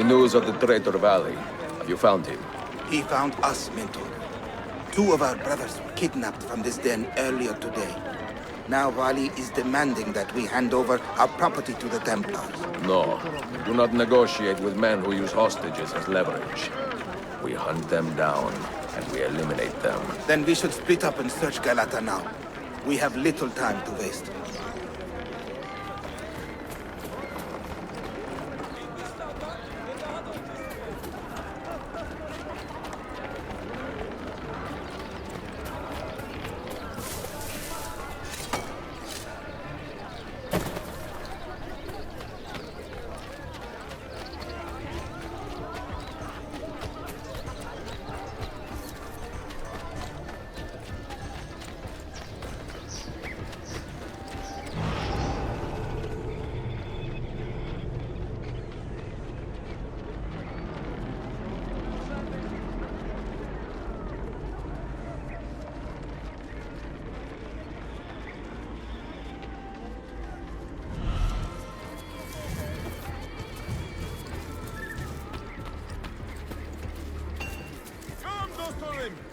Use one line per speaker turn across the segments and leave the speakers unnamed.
Any news of the traitor Valley? Have you found him?
He found us, Mentor. Two of our brothers were kidnapped from this den earlier today. Now Valley is demanding that we hand over our property to the Templars.
No. Do not negotiate with men who use hostages as leverage. We hunt them down, and we eliminate them.
Then we should split up and search Galata now. We have little time to waste.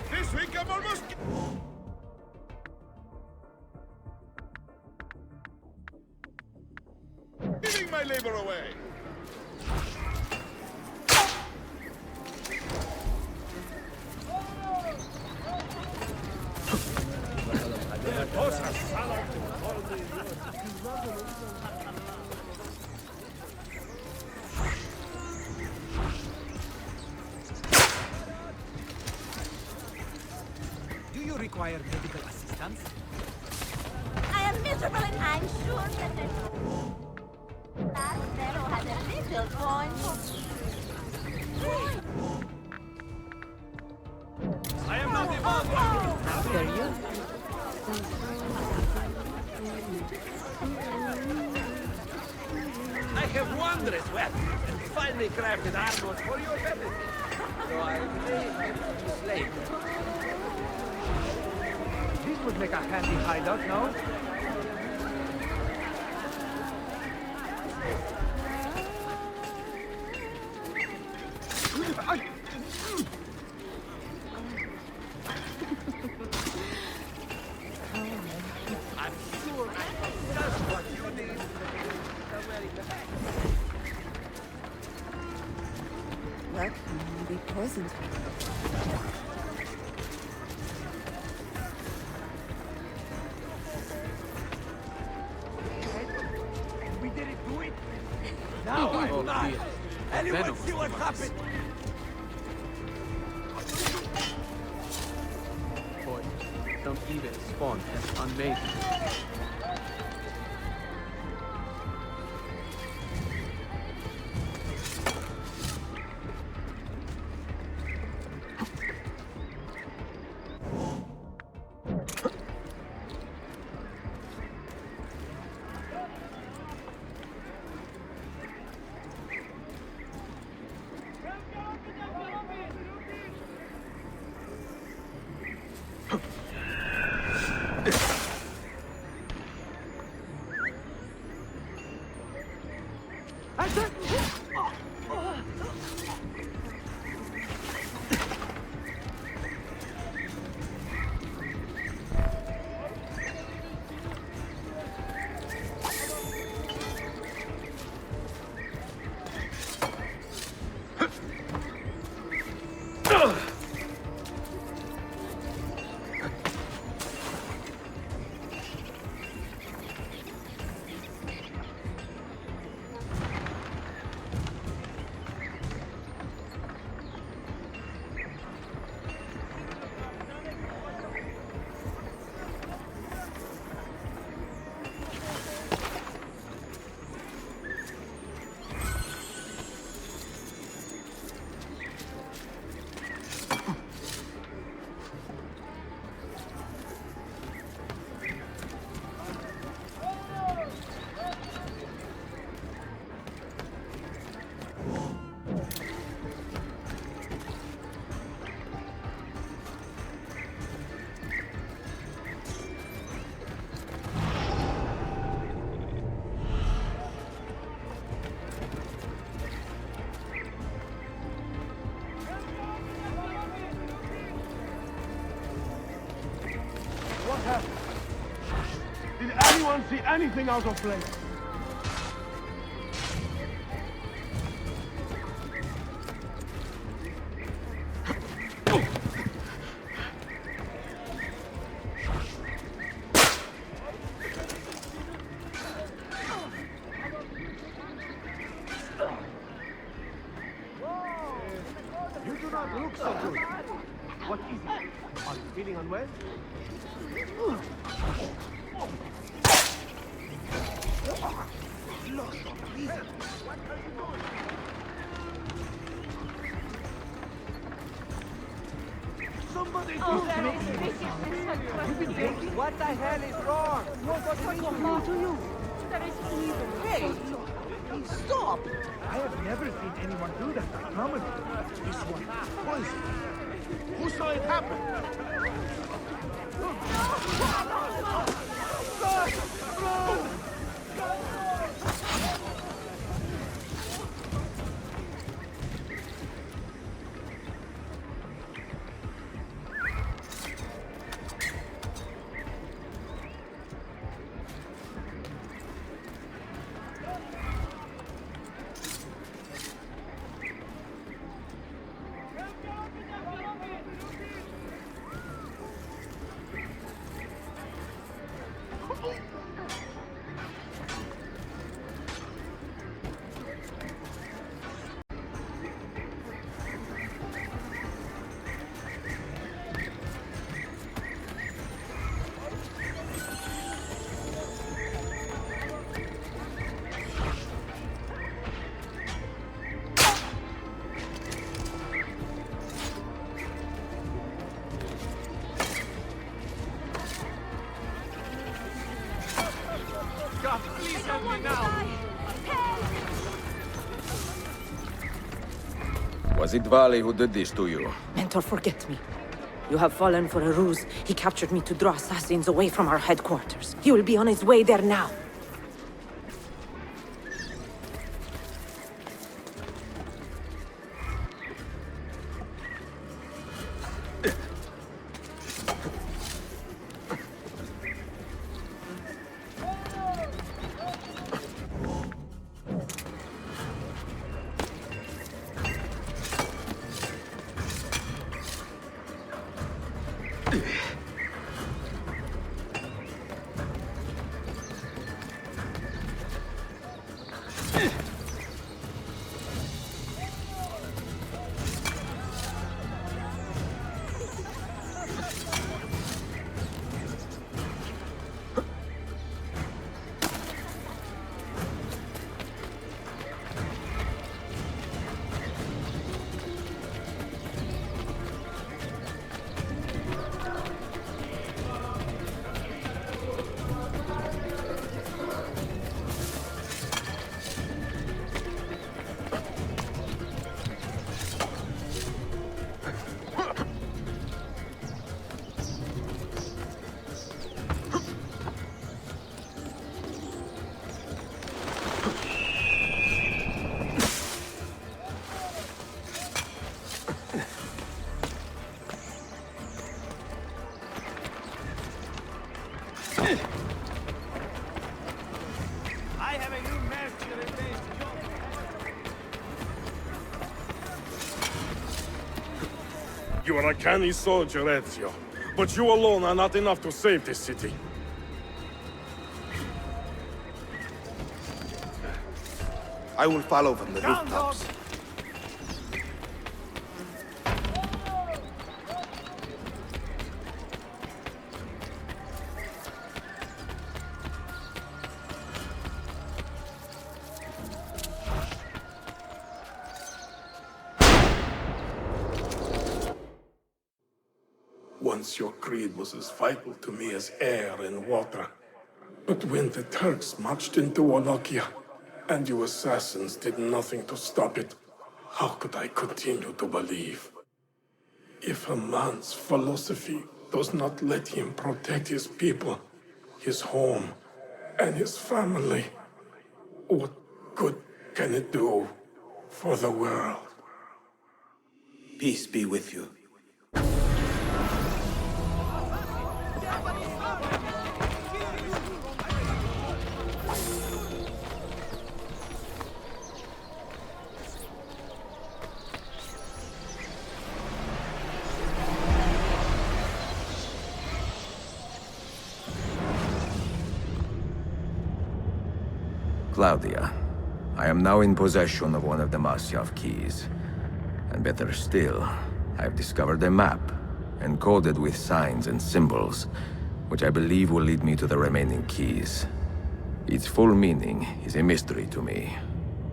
This week I'm almost... giving my labor away.
Do you require medical assistance?
I am miserable and I'm sure that the last fellow has a little coin for me.
I am not involved.
After you.
I have wondrous weapons and finely crafted armor for your benefit. So I may slave. This would make a handy hideout, no? I'm sure I know just what you need.
That can be poisoned.
We didn't do it. Now I'm not. Anyone see what happened?
Boy, some evil spawn has unmade.
don't see anything out of place.
You do not look so good. What is it? Are you feeling unwell? Somebody do You've been drinking? What the hell is wrong? What's happening to you? Hey! Stop!
I have never seen anyone do that. I promise you. This one, poison. Who saw it happen?
God, please help me now!
Was it Vali who did this to you?
Mentor, forget me. You have fallen for a ruse. He captured me to draw assassins away from our headquarters. He will be on his way there now.
I have a new master in place.
You are a canny soldier, Ezio. But you alone are not enough to save this city.
I will follow from the rooftops.
Once your creed was as vital to me as air and water. But when the Turks marched into Wallachia, and you assassins did nothing to stop it, how could I continue to believe? If a man's philosophy does not let him protect his people, his home, and his family, what good can it do for the world?
Peace be with you.
Claudia, I am now in possession of one of the Masyaf keys. And better still, I have discovered a map, encoded with signs and symbols, which I believe will lead me to the remaining keys. Its full meaning is a mystery to me,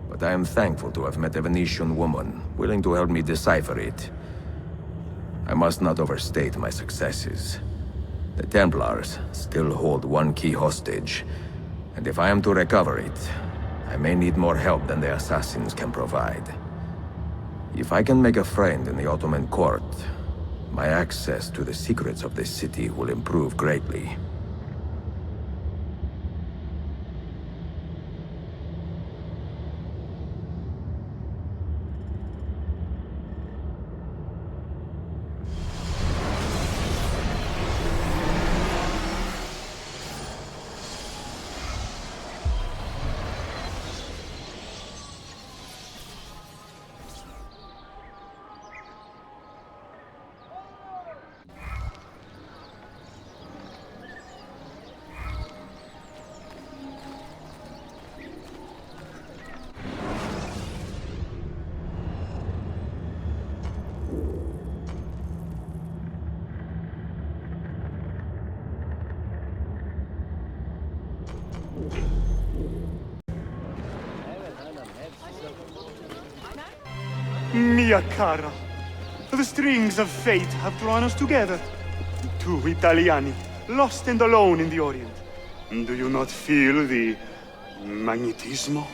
but I am thankful to have met a Venetian woman willing to help me decipher it. I must not overstate my successes. The Templars still hold one key hostage, and if I am to recover it, I may need more help than the assassins can provide. If I can make a friend in the Ottoman court, my access to the secrets of this city will improve greatly.
Mia cara, the strings of fate have drawn us together. Two Italiani, lost and alone in the Orient. Do you not feel the magnetismo?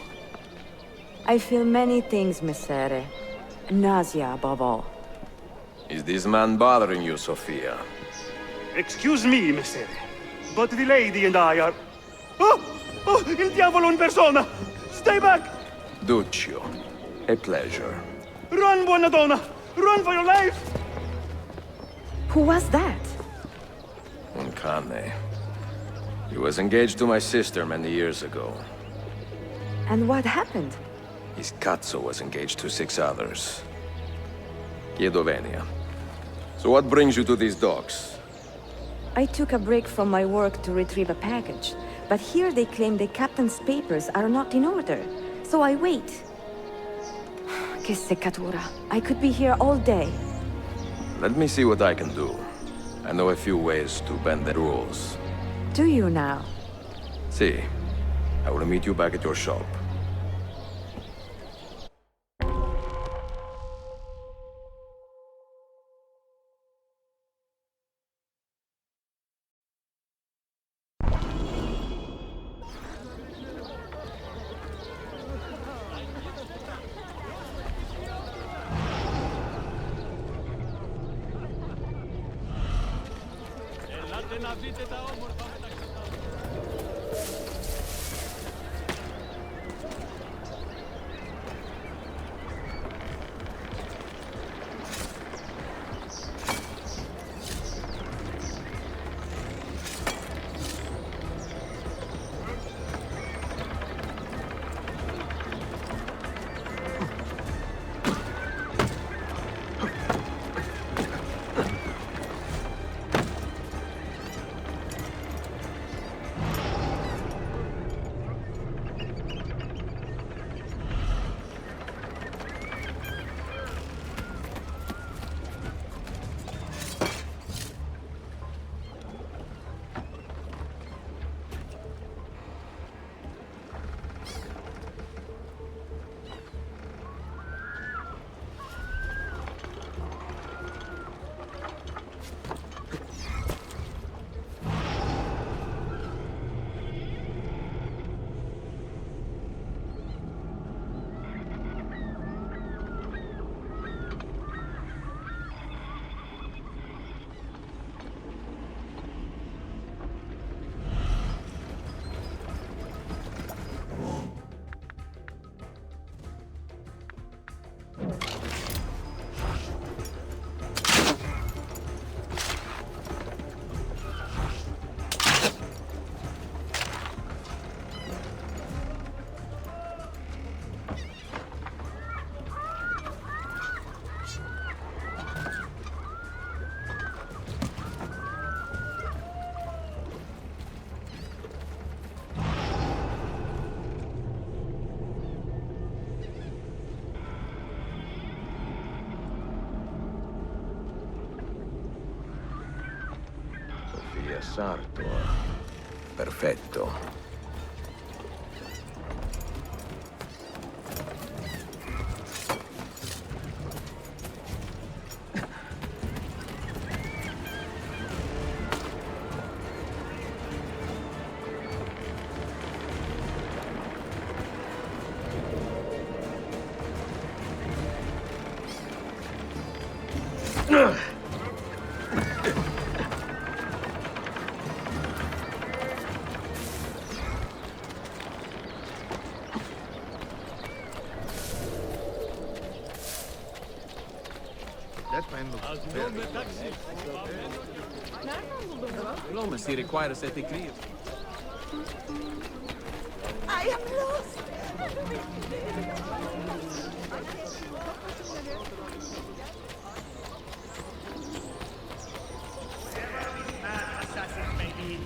I feel many things, Messere. Nausea above all.
Is this man bothering you, Sophia?
Excuse me, Messere, but the lady and I are... Oh! Oh, il diavolo in persona! Stay back!
Duccio, a pleasure.
Run, buona donna! Run for your life!
Who was that?
Un cane. He was engaged to my sister many years ago.
And what happened?
His cazzo was engaged to 6 others. Chiedo venia. So what brings you to these docks?
I took a break from my work to retrieve a package, but here they claim the captain's papers are not in order, so I wait. Che seccatura. I could be here all day.
Let me see what I can do. I know a few ways to bend the rules.
Do you now?
See, I will meet you back at your shop. Sofia Sartor. Perfetto.
That man looks very...
L'uomo si require sette clear.
I am lost.
Assassins may be.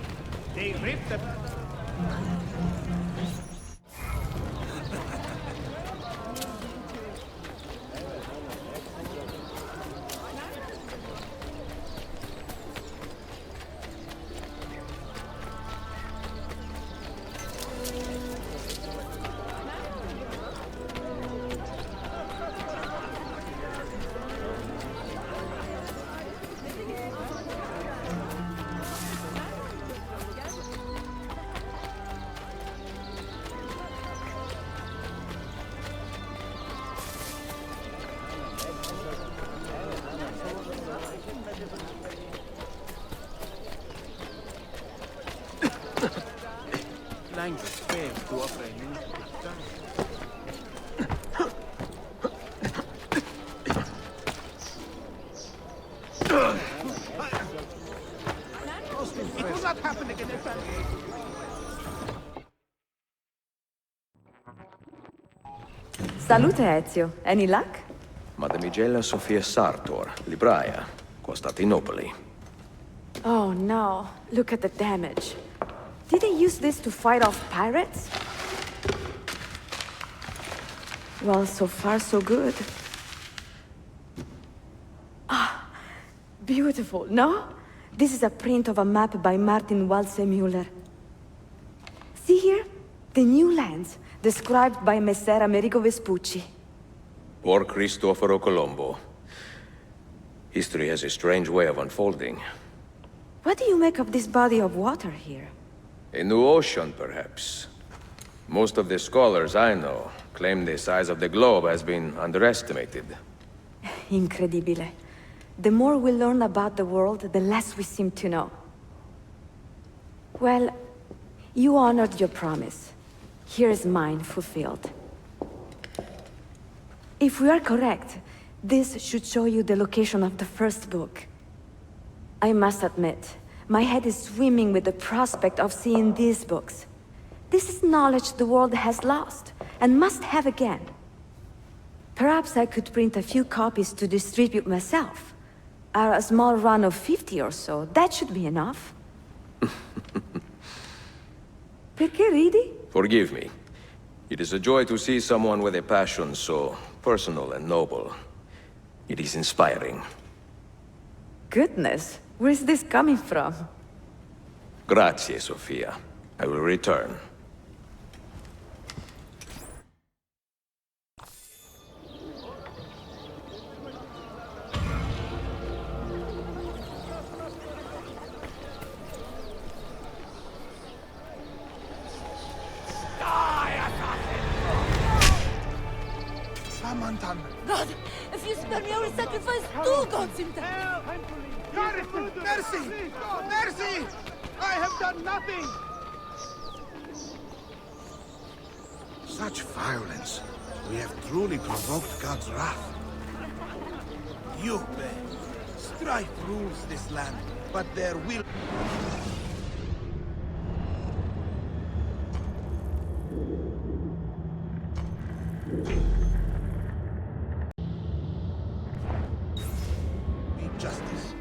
They ripped the...
Language fails to offer a new
It will not happen again.
Salute, Ezio. Any luck?
Mademoiselle Sofia Sartor, libraia, Costantinopoli.
Oh no, look at the damage. Did they use this to fight off pirates? Well, so far so good. Ah, beautiful, no? This is a print of a map by Martin Waldseemüller. See here? The new lands, described by Messer Amerigo Vespucci.
Or Cristoforo Colombo. History has a strange way of unfolding.
What do you make of this body of water here?
A new ocean, perhaps. Most of the scholars I know claim the size of the globe has been underestimated.
Incredibile. The more we learn about the world, the less we seem to know. Well, you honored your promise. Here is mine fulfilled. If we are correct, this should show you the location of the first book. I must admit, my head is swimming with the prospect of seeing these books. This is knowledge the world has lost, and must have again. Perhaps I could print a few copies to distribute myself. A small run of 50 or so, that should be enough. Perché ridi?
Forgive me. It is a joy to see someone with a passion so personal and noble. It is inspiring.
Goodness, where is this coming from?
Grazie, Sofia. I will return.
God, if you spare me, I will sacrifice two gods in time.
Mercy! Mercy! I have done nothing!
Such violence. We have truly provoked God's wrath. You, Ben. Strife rules this land, but there will... be justice.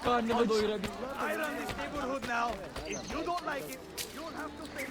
Karnımı doyurabildim.
I run this neighborhood now. If you don't like it, you'll have to pay.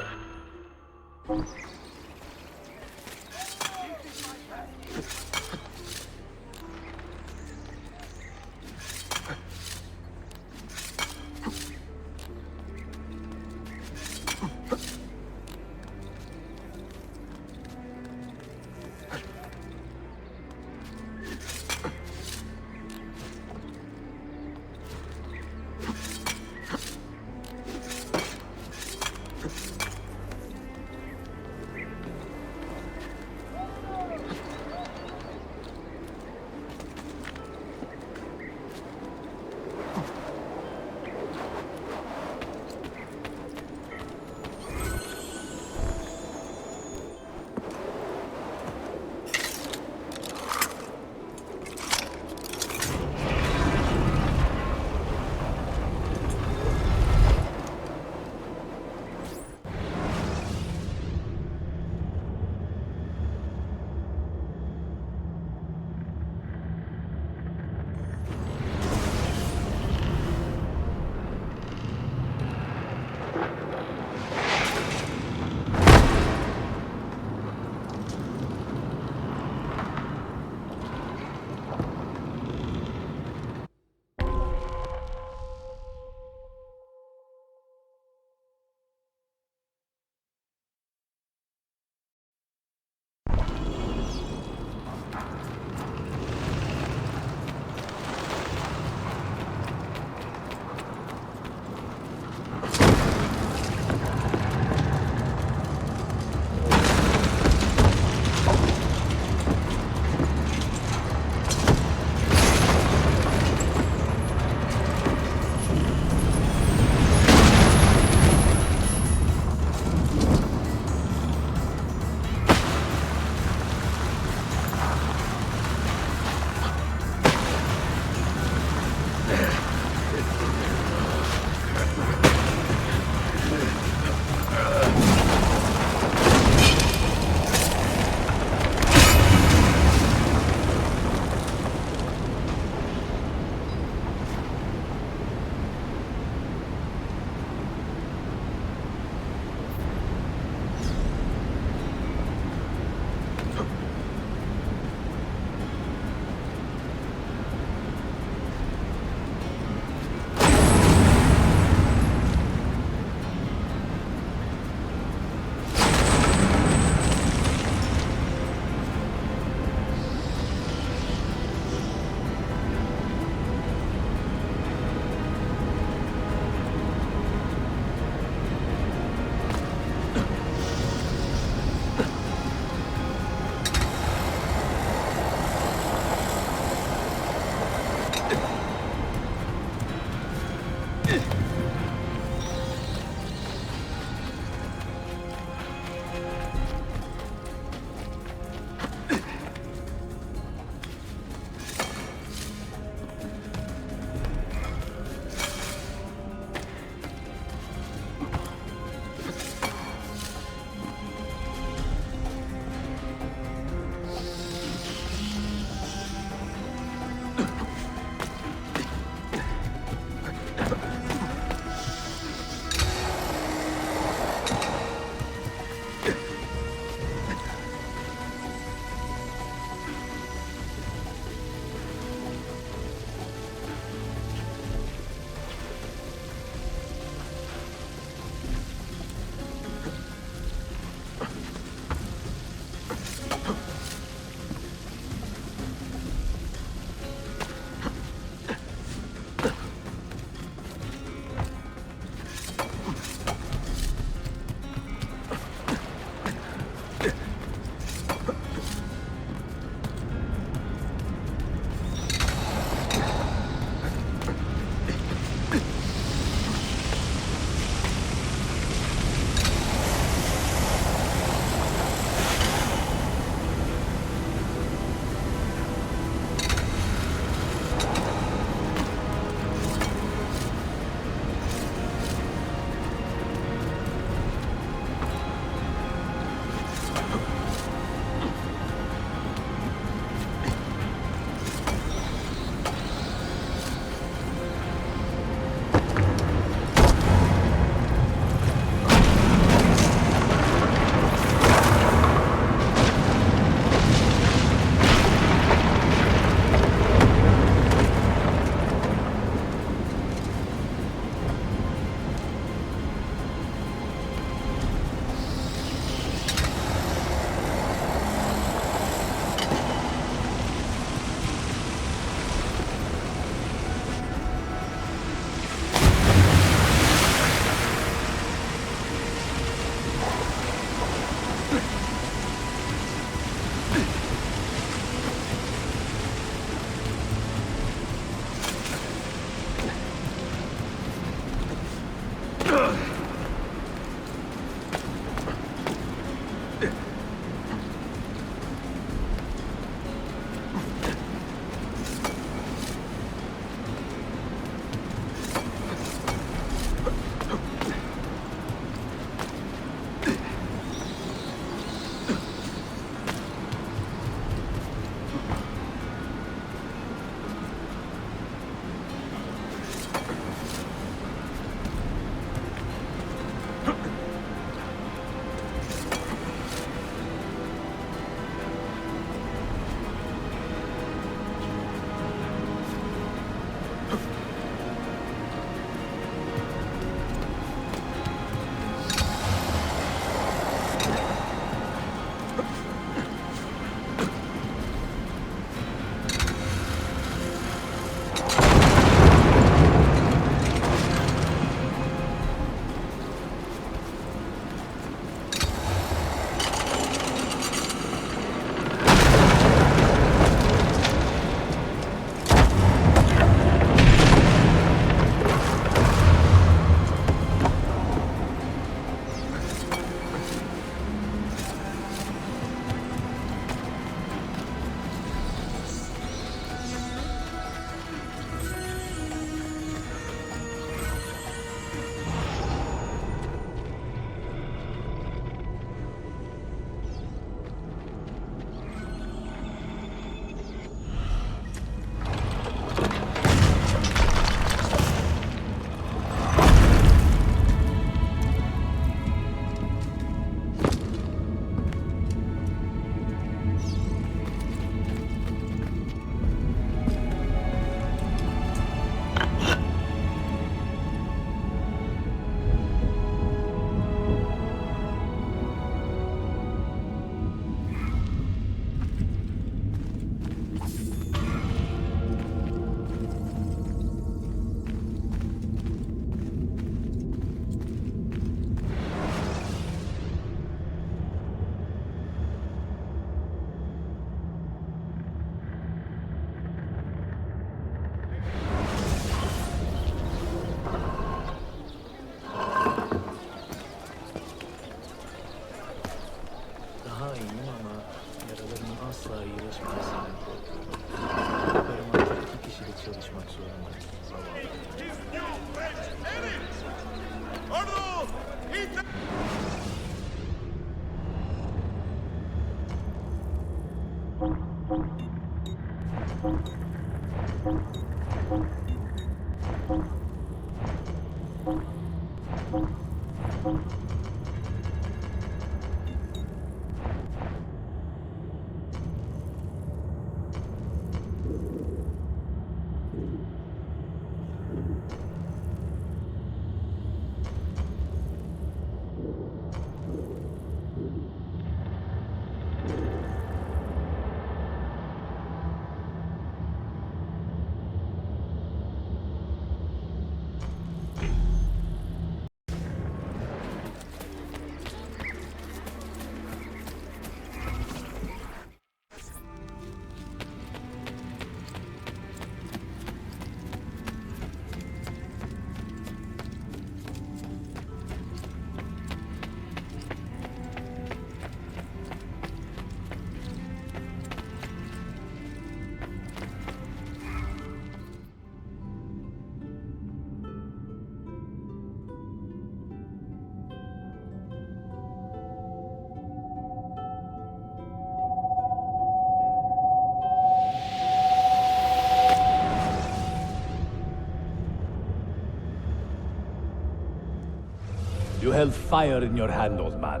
You held fire in your hand, old man.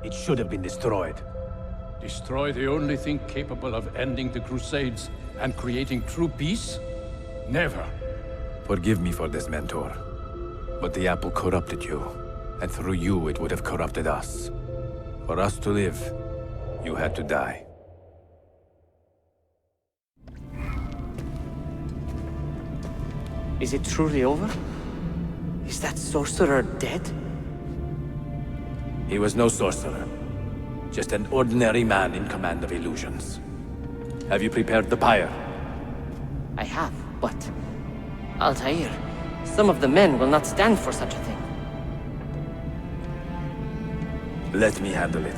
It should have been destroyed.
Destroy the only thing capable of ending the Crusades and creating true peace? Never.
Forgive me for this, Mentor. But the apple corrupted you, and through you it would have corrupted us. For us to live, you had to die.
Is it truly over? Is that sorcerer dead?
He was no sorcerer. Just an ordinary man in command of illusions. Have you prepared the pyre?
I have, but... Altair, some of the men will not stand for such a thing.
Let me handle it.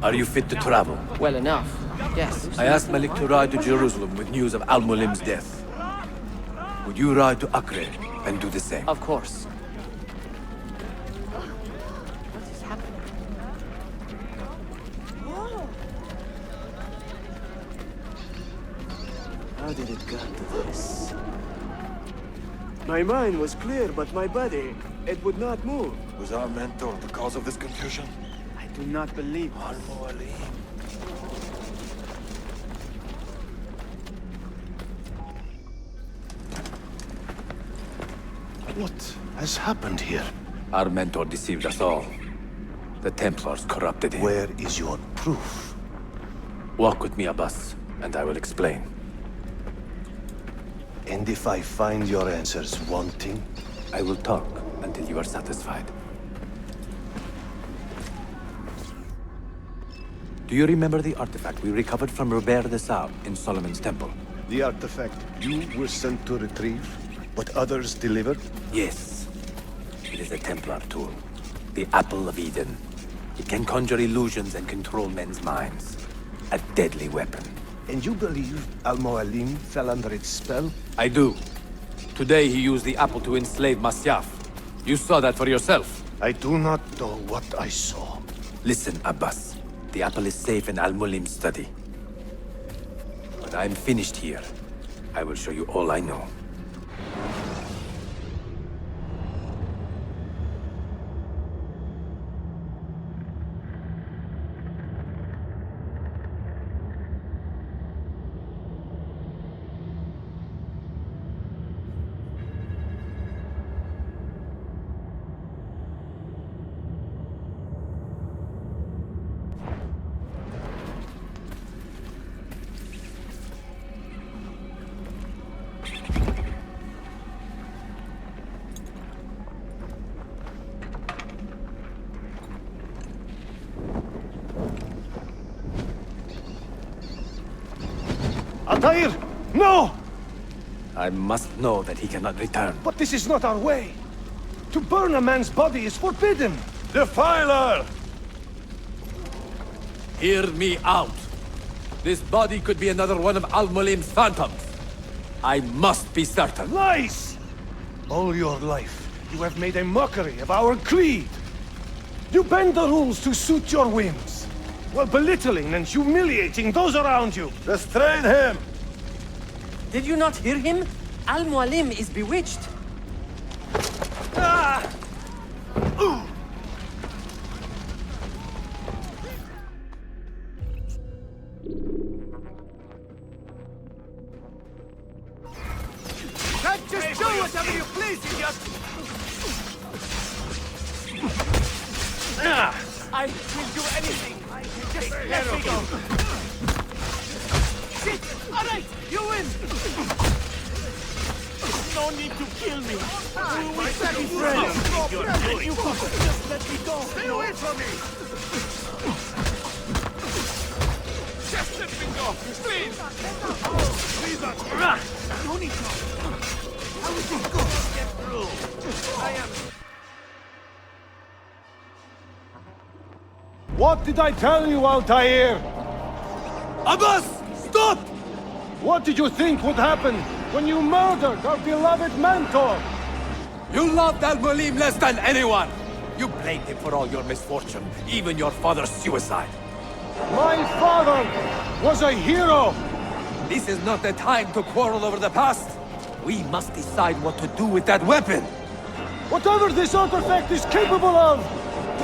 Are you fit to travel?
Well enough, yes.
I asked Malik to ride to Jerusalem with news of Al-Mulim's death. Would you ride to Acre and do the same?
Of course. What is happening?
How did it get to this? My mind was clear, but my body, it would not move.
Was our mentor the cause of this confusion?
I do not believe
What has happened here?
Our mentor deceived us all. The Templars corrupted him.
Where is your proof?
Walk with me, Abbas, and I will explain.
And if I find your answers wanting?
I will talk until you are satisfied. Do you remember the artifact we recovered from Robert de Sable in Solomon's temple?
The artifact you were sent to retrieve, but others delivered?
Yes. It is a Templar tool. The Apple of Eden. It can conjure illusions and control men's minds. A deadly weapon.
And you believe Al-Mualim fell under its spell?
I do. Today he used the apple to enslave Masyaf. You saw that for yourself.
I do not know what I saw.
Listen, Abbas. The apple is safe in Al-Mulim's study. When I'm finished here, I will show you all I know.
Altair! No!
I must know that he cannot return.
But this is not our way. To burn a man's body is forbidden.
Defiler! Hear me out. This body could be another one of Al-Mulim's phantoms. I must be certain.
Lies! All your life, you have made a mockery of our creed. You bend the rules to suit your whims, while belittling and humiliating those around you. Restrain him!
Did you not hear him? Al-Mualim is bewitched.
Ah! Ooh!
Can't just do whatever you please, idiot! I will do anything. Just let me go. Sit! All right, you win. No need to kill me. We will be friends. Just let me go. Stay away from me. Just let me go, please. Please, no need to. How is it going to get through? I am.
What did I tell you, Altair? Abbas! Stop! What did you think would happen when you murdered our beloved mentor?
You loved Al-Mulim less than anyone! You blamed him for all your misfortune, even your father's suicide.
My father was a hero!
This is not the time to quarrel over the past. We must decide what to do with that weapon.
Whatever this artifact is capable of,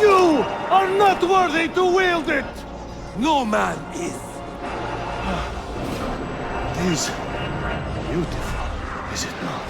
you are not worthy to wield it!
No man is.
It is beautiful, is it not?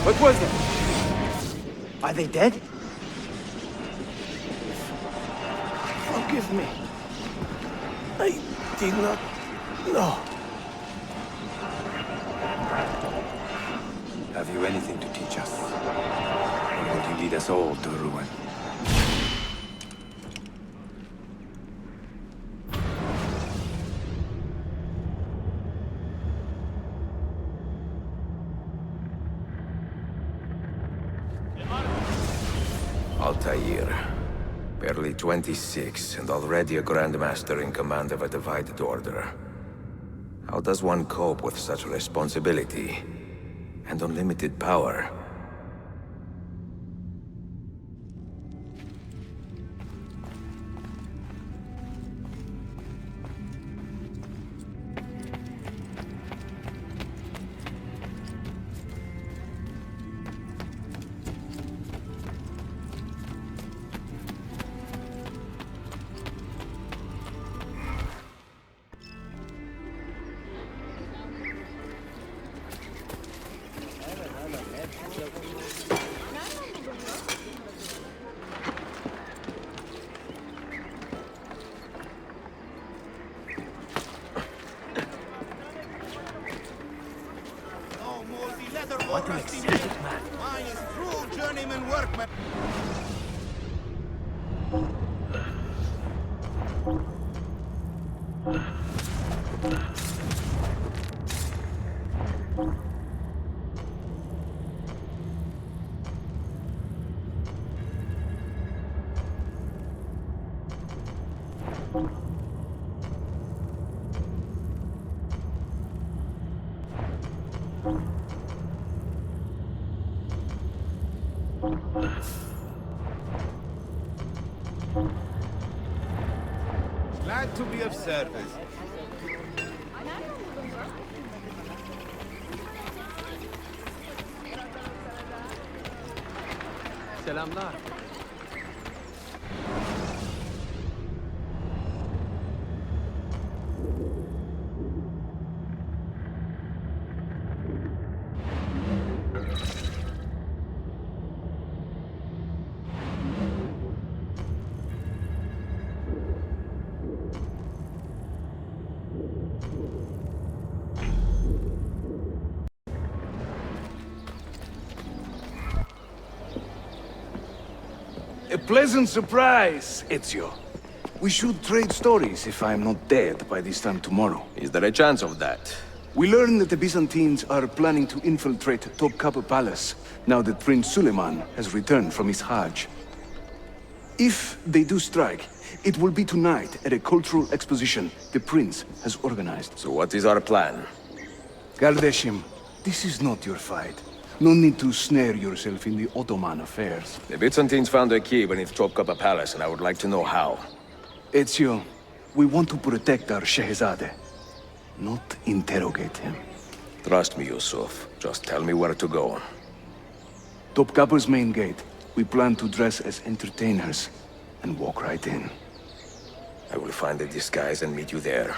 What was it?
Are they dead?
Forgive me. I did not know.
Have you anything to teach us? Or would you lead us all to ruin?
Altair. Barely 26 and already a Grandmaster in command of a divided order. How does one cope with such responsibility and unlimited power?
What an eccentric man. Mine is true journeyman workman.
Glad to be of service.
Selamlar.
A pleasant surprise, Ezio. We should trade stories if I'm not dead by this time tomorrow.
Is there a chance of that?
We learn that the Byzantines are planning to infiltrate Topkapi Palace, now that Prince Suleiman has returned from his Hajj. If they do strike, it will be tonight at a cultural exposition the prince has organized.
So what is our plan?
Gardeshim, this is not your fight. No need to snare yourself in the Ottoman affairs.
The Byzantines found a key beneath Topkapi Palace, and I would like to know how.
Ezio, we want to protect our Shehzade, not interrogate him.
Trust me, Yusuf. Just tell me where to go.
Topkapi's main gate. We plan to dress as entertainers and walk right in.
I will find a disguise and meet you there.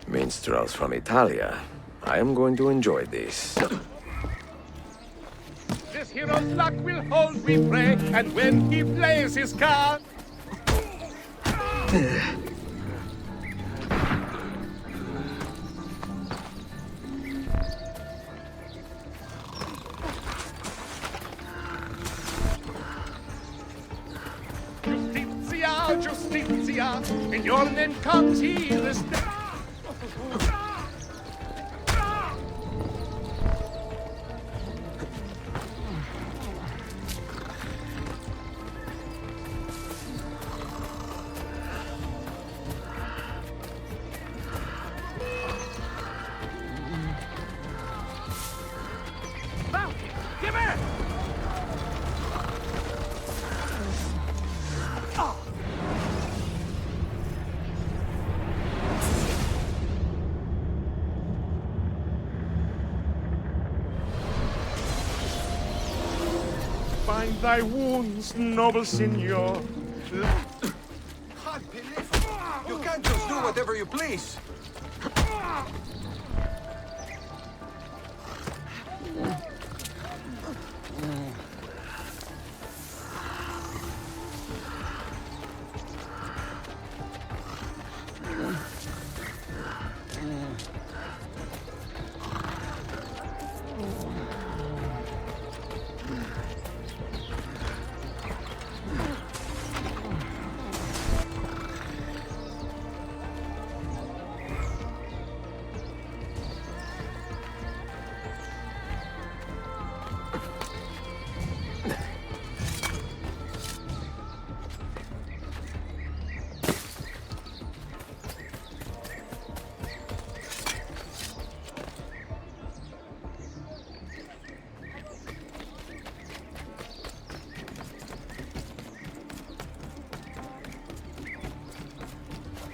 Minstrels from Italia. I am going to enjoy this.
This hero's luck will hold, we pray, and when he plays his card... Justizia, Justizia, in your name comes he this day. Bind thy wounds, noble signor.
You can't just do whatever you please.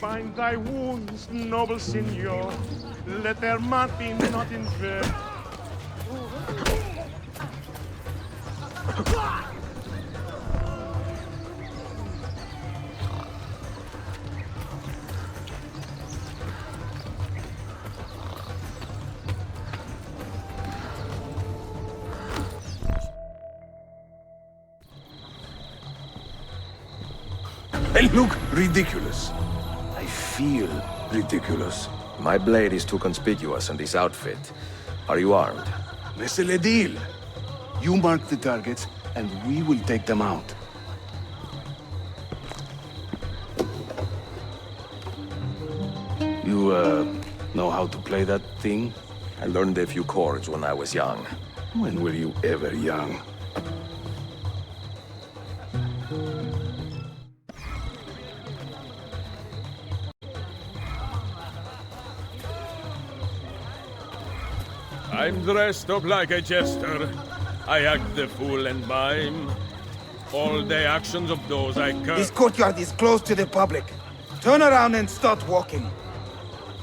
bind thy wounds, noble signor. Let their might be not in vain.
I look ridiculous. I feel ridiculous.
My blade is too conspicuous in this outfit. Are you armed?
C'est le deal. You mark the targets, and we will take them out. You, know how to play that thing?
I learned a few chords when I was young.
When were you ever young?
I'm dressed up like a jester. I act the fool and mime. All the actions of those I curse.
This courtyard is closed to the public. Turn around and start walking.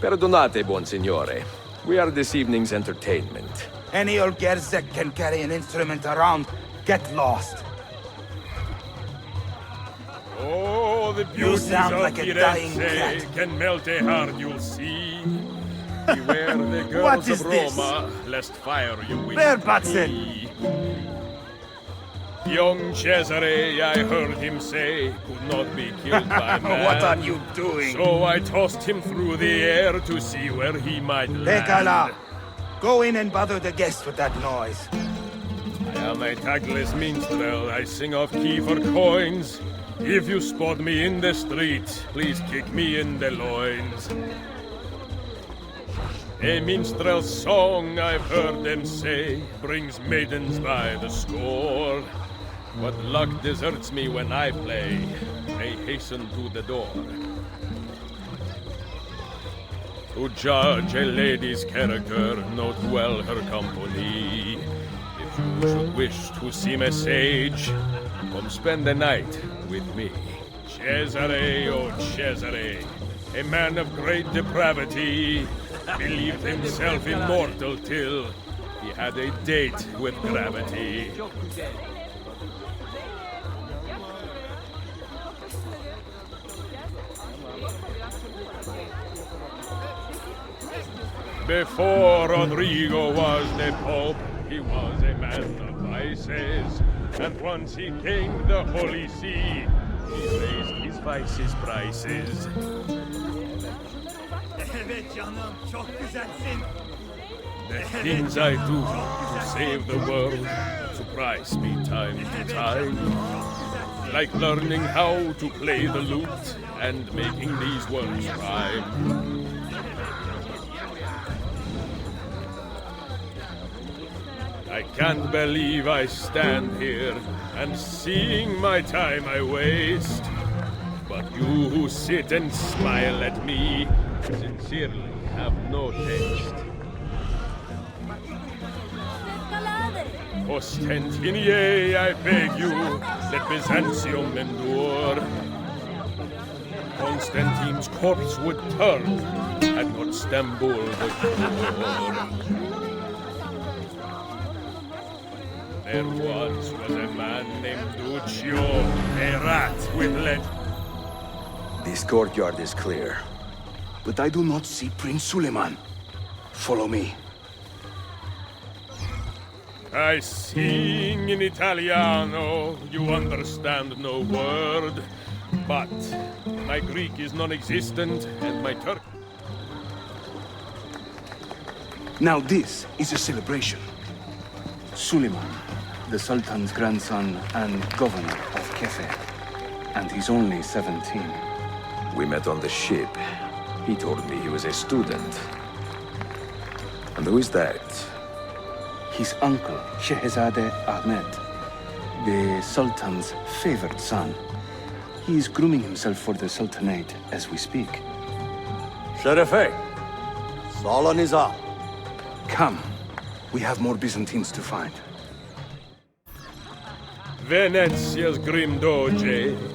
Perdonate, buon signore. We are this evening's entertainment.
Any old gerzek can carry an instrument around. Get lost.
Oh, the
You
beauties
sound
of
like a dying
Firenze
cat.
can melt a heart, you'll see. Beware the girls
What is
of
this?
Roma, lest fire you will
Where, Batson?
be. Young Cesare, I heard him say, could not be killed by man.
What are you doing?
So I tossed him through the air to see where he might land.
Pekala, go in and bother the guests with that noise.
I am a tactless minstrel, I sing off key for coins. If you spot me in the street, please kick me in the loins. A minstrel's song, I've heard them say, brings maidens by the score. But luck deserts me when I play, they hasten to the door. To judge a lady's character, note well her company. If you should wish to seem a sage, come spend the night with me. Cesare, oh Cesare, a man of great depravity, believed himself immortal till he had a date with gravity. Before Rodrigo was the Pope, he was a man of vices. And once he gained the Holy See, he raised his vices' prices. The things I do to save the world surprise me time to time. Like learning how to play the lute and making these words rhyme. I can't believe I stand here and seeing my time I waste. But you who sit and smile at me sincerely have no taste. Ostentinier, I beg you, let Byzantium endure. Constantine's corpse would turn had not Stambul the cure. There once was a man named Duccio, a rat with lead.
This courtyard is clear.
But I do not see Prince Suleiman. Follow me.
I sing in Italiano, you understand no word. But my Greek is non-existent, and my Turk...
Now this is a celebration. Suleiman, the Sultan's grandson and governor of Kefe. And he's only 17.
We met on the ship. He told me he was a student. And who is that?
His uncle, Shehzade Ahmed, the Sultan's favored son. He is grooming himself for the Sultanate as we speak.
Sherife, Solon is up.
Come. We have more Byzantines to find.
Venezia's grim doge,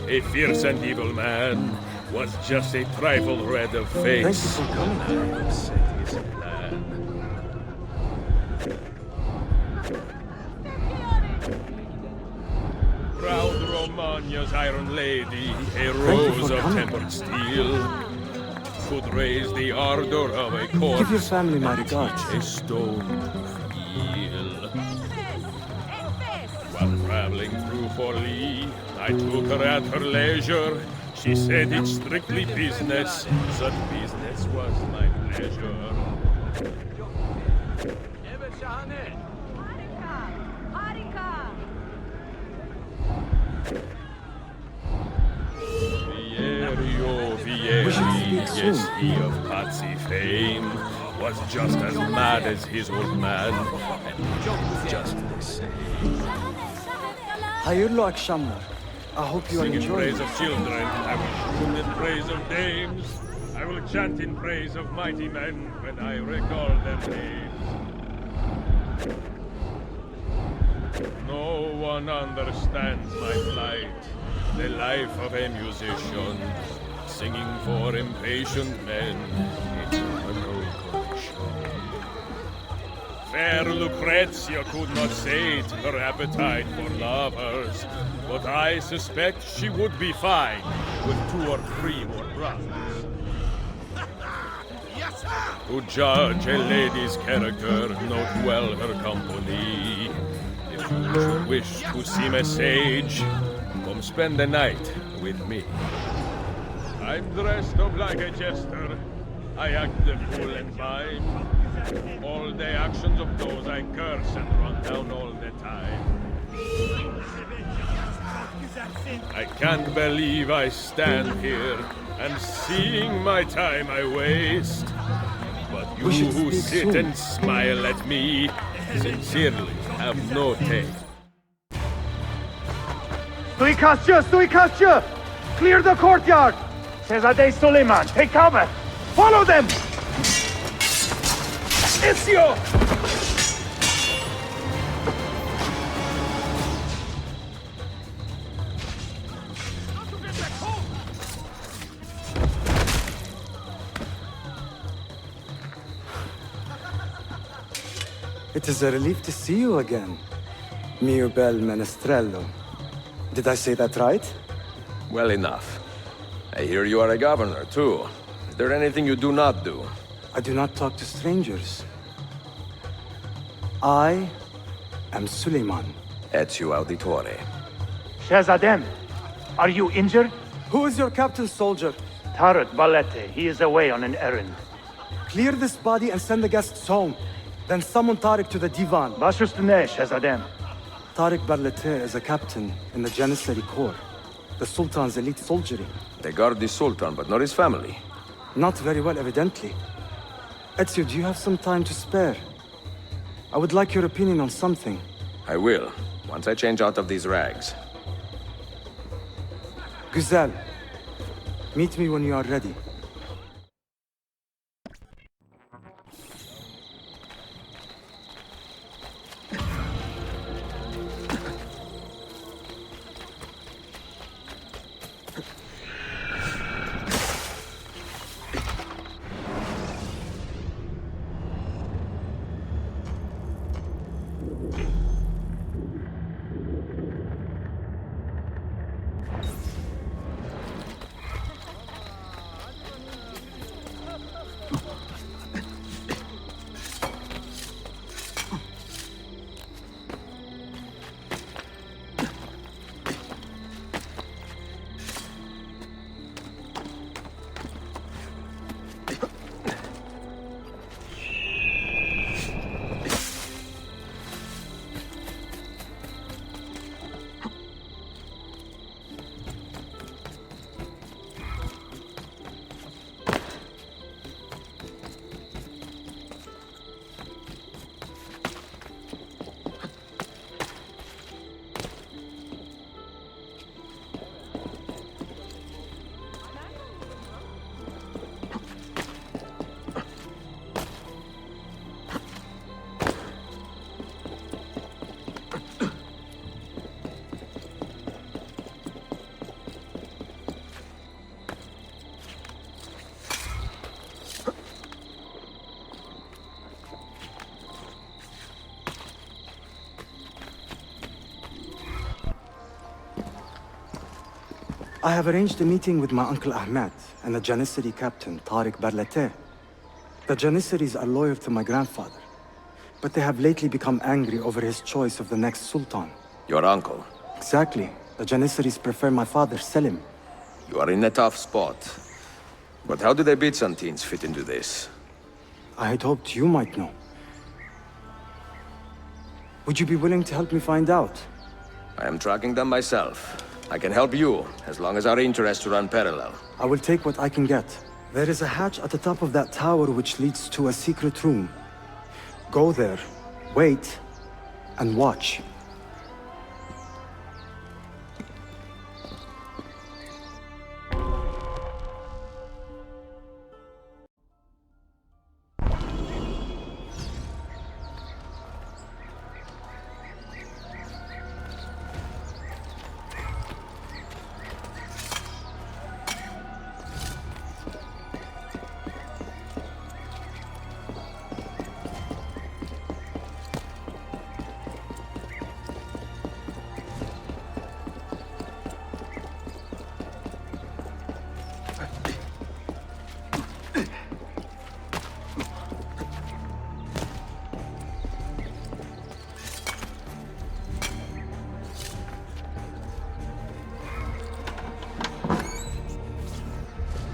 a fierce and evil man, was just a trifle red of face.
Thank you for coming.
I set his plan. Proud Romagna's iron lady, a rose of tempered steel, could raise the ardor of a corpse.
Give your family my regards.
A stone to feel. While traveling through Forlì, I took her at her leisure. She said it's strictly business. Such business was my pleasure. Vieri, yes, he of Patsy fame, was just as mad as his old man, and just the same.
Hayırlı akşamlar. I hope you are
Sing in
enjoying
praise of children, I will shoot in praise of dames. I will chant in praise of mighty men when I recall their names. No one understands my plight, the life of a musician. Singing for impatient men, it's a no condition. Fair Lucrezia could not sate her appetite for lovers, but I suspect she would be fine with 2 or 3 more brothers. To judge a lady's character, note well her company. If you should wish to seem a sage, come spend the night with me. I'm dressed up like a jester. I act the fool and mime. All the actions of those I curse and run down all the time. I can't believe I stand here and seeing my time I waste. But you who sit and smile at me sincerely have no taste.
Stoikastia! Clear the courtyard! Shehzadeh Suleiman, take cover! Follow them! Ezio!
It is a relief to see you again, mio bel menestrello. Did I say that right?
Well enough. I hear you are a governor, too. Is there anything you do not do?
I do not talk to strangers. I am Suleiman.
Ezio Auditore.
Shehzadeh, are you injured?
Who is your captain, soldier?
Tarat Balete. He is away on an errand.
Clear this body and send the guests home. Then summon Tariq to the divan.
Bashustane, Shehzadeh.
Tariq Barlete is a captain in the Janissary Corps, the Sultan's elite soldiery.
They guard the Sultan, but not his family.
Not very well, evidently. Ezio, do you have some time to spare? I would like your opinion on something.
I will, once I change out of these rags.
Güzel. Meet me when you are ready.
I have arranged a meeting with my uncle Ahmed and the Janissary captain, Tariq Barlate. The Janissaries are loyal to my grandfather, but they have lately become angry over his choice of the next sultan.
Your uncle?
Exactly. The Janissaries prefer my father, Selim.
You are in a tough spot. But how do the Byzantines fit into this?
I had hoped you might know. Would you be willing to help me find out?
I am tracking them myself. I can help you, as long as our interests run parallel.
I will take what I can get. There is a hatch at the top of that tower which leads to a secret room. Go there, wait, and watch.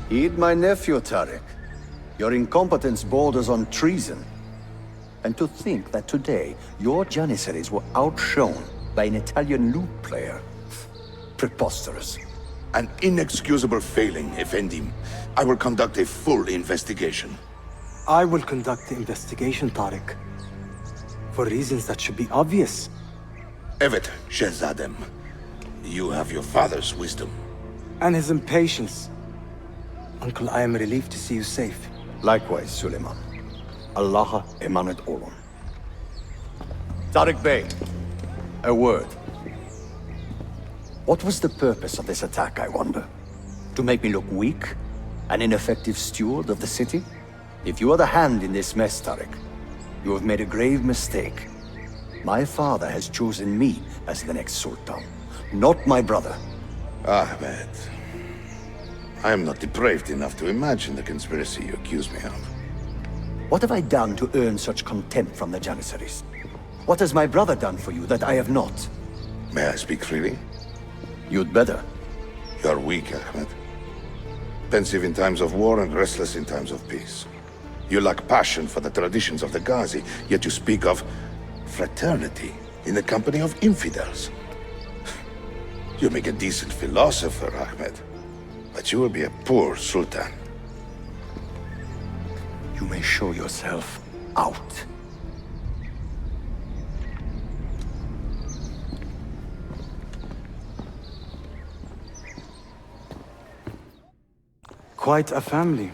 Heed my nephew, Tariq. Your incompetence borders on treason. And to think that today, your Janissaries were outshone by an Italian lute player. Preposterous.
An inexcusable failing, Effendim. I will conduct a full investigation.
I will conduct the investigation, Tariq. For reasons that should be obvious.
Evet, Shehzadem. You have your father's wisdom.
And his impatience. Uncle, I am relieved to see you safe.
Likewise, Suleiman. Allah emanat olun. Tariq Bey, a word. What was the purpose of this attack, I wonder? To make me look weak? An ineffective steward of the city? If you are the hand in this mess, Tariq, you have made a grave mistake. My father has chosen me as the next Sultan, not my brother.
Ahmed. I am not depraved enough to imagine the conspiracy you accuse me of.
What have I done to earn such contempt from the Janissaries? What has my brother done for you that I have not?
May I speak freely?
You'd better.
You are weak, Ahmed. Pensive in times of war and restless in times of peace. You lack passion for the traditions of the Ghazi, yet you speak of fraternity in the company of infidels. You make a decent philosopher, Ahmed. But you will be a poor sultan.
You may show yourself out.
Quite a family,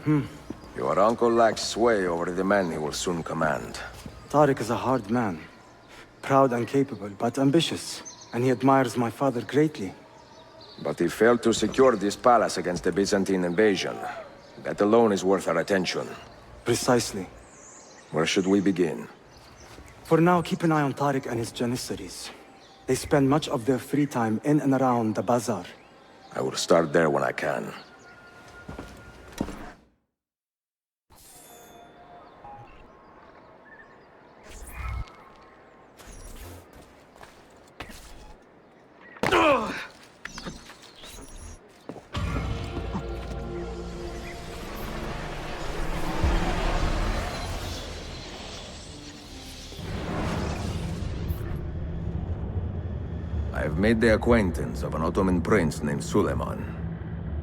Your uncle lacks sway over the men he will soon command.
Tariq is a hard man. Proud and capable, but ambitious. And he admires my father greatly.
But he failed to secure this palace against the Byzantine invasion. That alone is worth our attention.
Precisely.
Where should we begin?
For now, keep an eye on Tariq and his Janissaries. They spend much of their free time in and around the bazaar.
I will start there when I can. I've made the acquaintance of an Ottoman prince named Suleiman.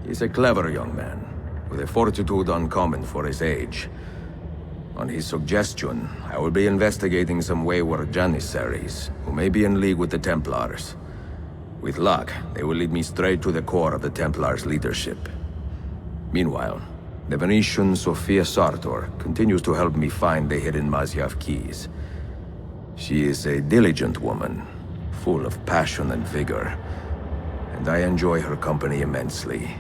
He's a clever young man, with a fortitude uncommon for his age. On his suggestion, I will be investigating some wayward Janissaries, who may be in league with the Templars. With luck, they will lead me straight to the core of the Templars' leadership. Meanwhile, the Venetian Sophia Sartor continues to help me find the hidden Masyaf keys. She is a diligent woman, full of passion and vigor, and I enjoy her company immensely.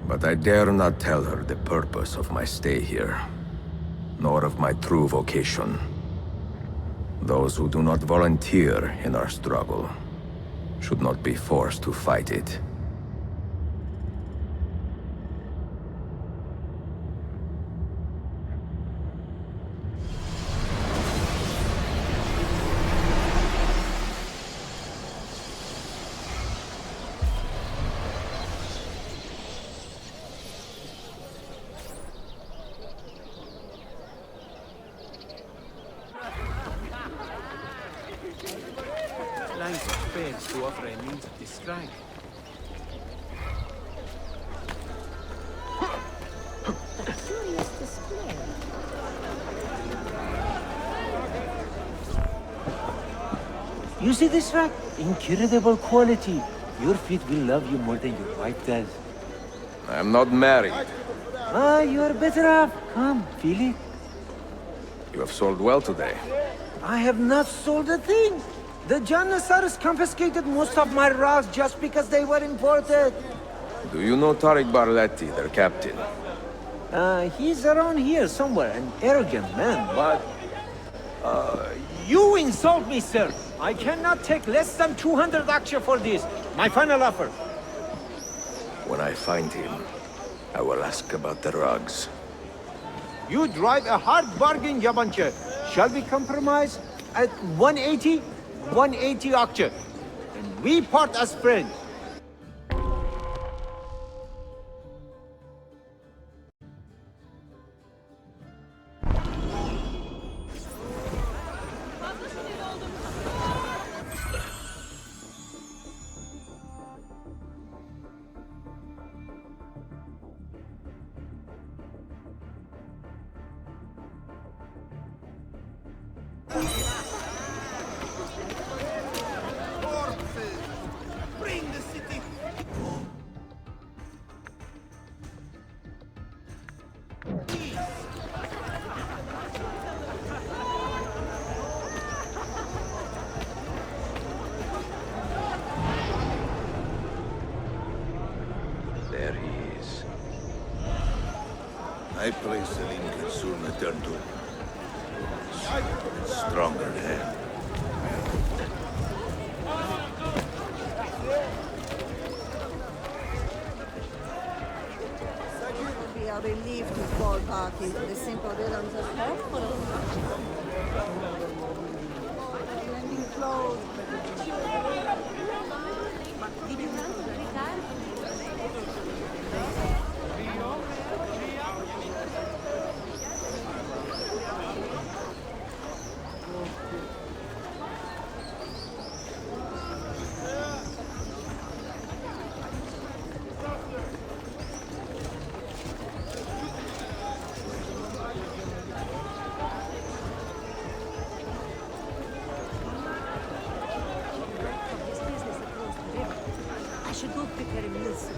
But I dare not tell her the purpose of my stay here, nor of my true vocation. Those who do not volunteer in our struggle should not be forced to fight it.
us to offer a means of distrike.
A curious display.
You see this rack? Incredible quality. Your feet will love you more than your wife does.
I'm not married.
Ah, you're better off. Come, feel it.
You have sold well today.
I have not sold a thing. The Janissaries confiscated most of my rocks just because they were imported.
Do you know Tariq Barletti, their captain?
He's around here somewhere, an arrogant man, but... you insult me, sir. I cannot take less than 200 aksha for this. My final offer.
When I find him, I will ask about the rugs.
You drive a hard bargain, Yabanche. Shall we compromise at 180? 180 aksha. And we part as friends.
Bring the city.
There he is.
I pray Selim can soon return to stronger hand.
It will be a relief to fall back into the simple rhythms of helpful. Lending clothes.
Did you run to the regard? I should go prepare a meal soon.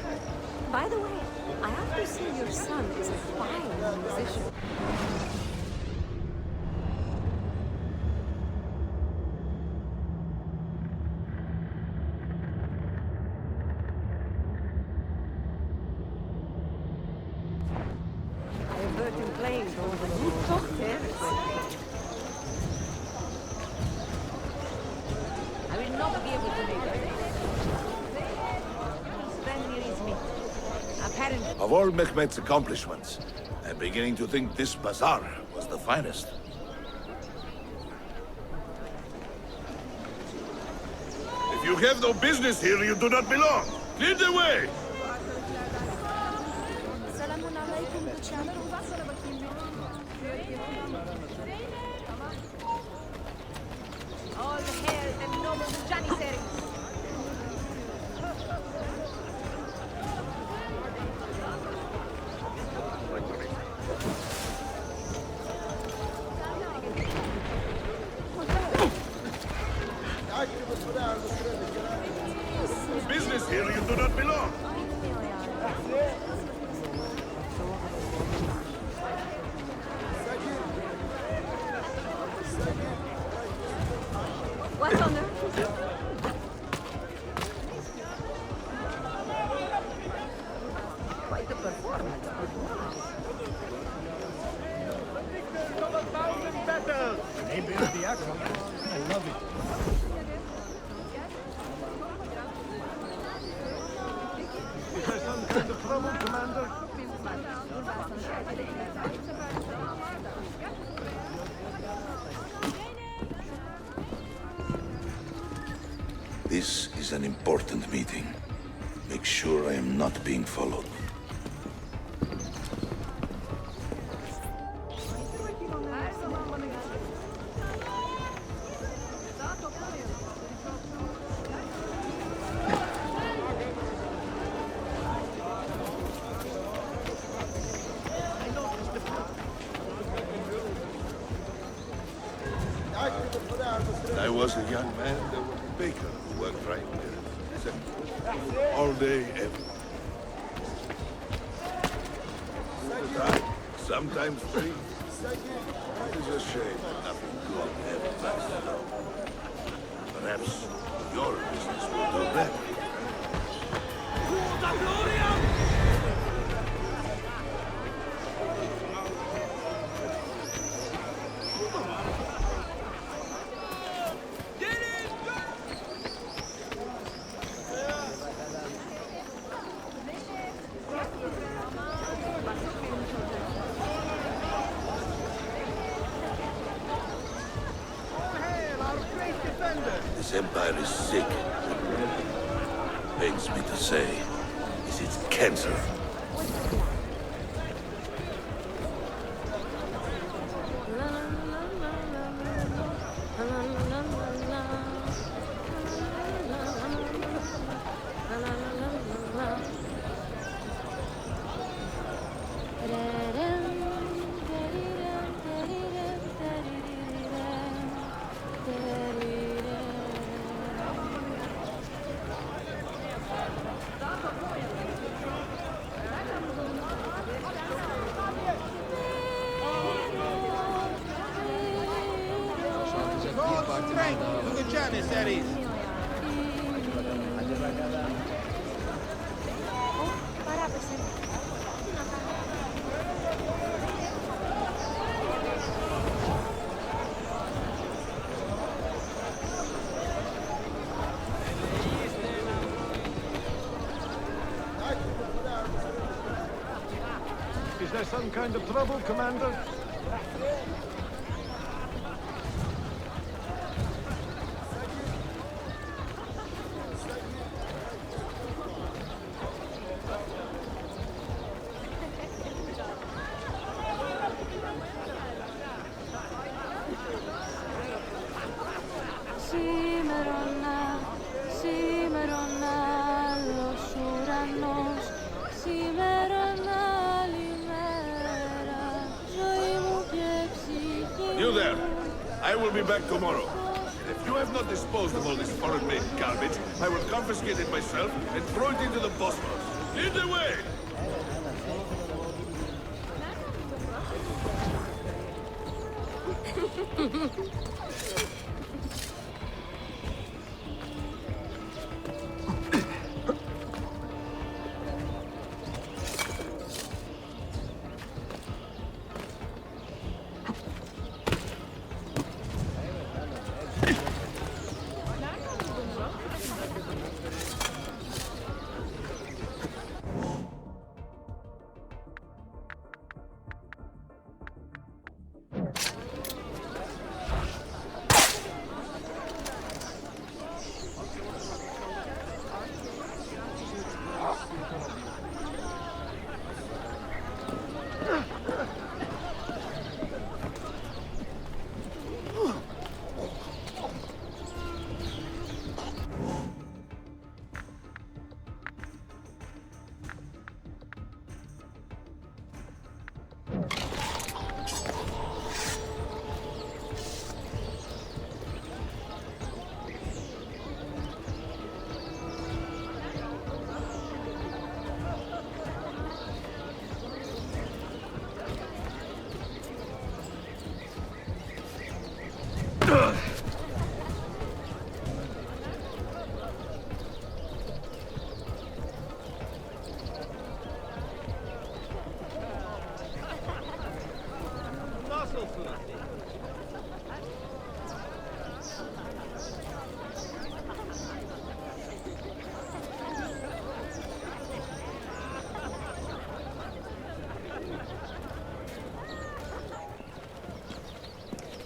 By the way, I have to say your son is a fine musician. I have heard him playing on the rooftop terrace. I will not be able to make it. Stand near his meat. Apparently.
Of all Mehmet's accomplishments, I'm beginning to think this bazaar was the finest. If you have no business here, you do not belong. Clear the way!
All hail the noble Janissaries.
Business here, you do not belong.
What on earth? Quite a performance.
Maybe the action. I love it.
Is there some kind of trouble, Commander?
This is an important meeting. Make sure I am not being followed. I was a young man, there was a baker who worked right here. All day, every time. Sometimes three. It is a shame that nothing good ever passes along. Perhaps your business will do better. This empire is sick. Pains me to say, is it cancer?
Is there some kind of trouble, Commander?
You there! I will be back tomorrow. If you have not disposed of all this foreign-made garbage, I will confiscate it myself and throw it into the Bosphorus. Lead the way!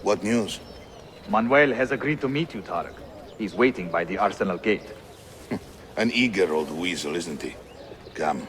What news?
Manuel has agreed to meet you, Tarek. He's waiting by the Arsenal gate.
An eager old weasel, isn't he? Come.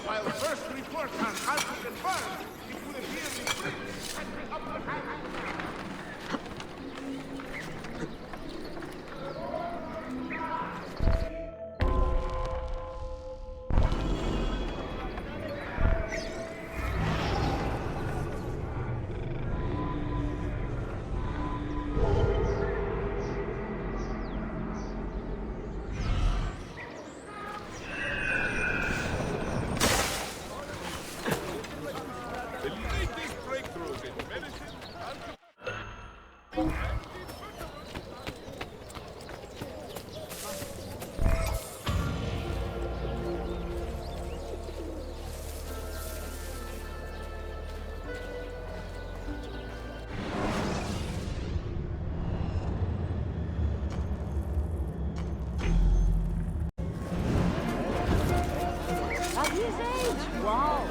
While first reports are hard to confirm, it would appear the British setting up the panic.
The latest breakthroughs in medicine,
At his age, wow.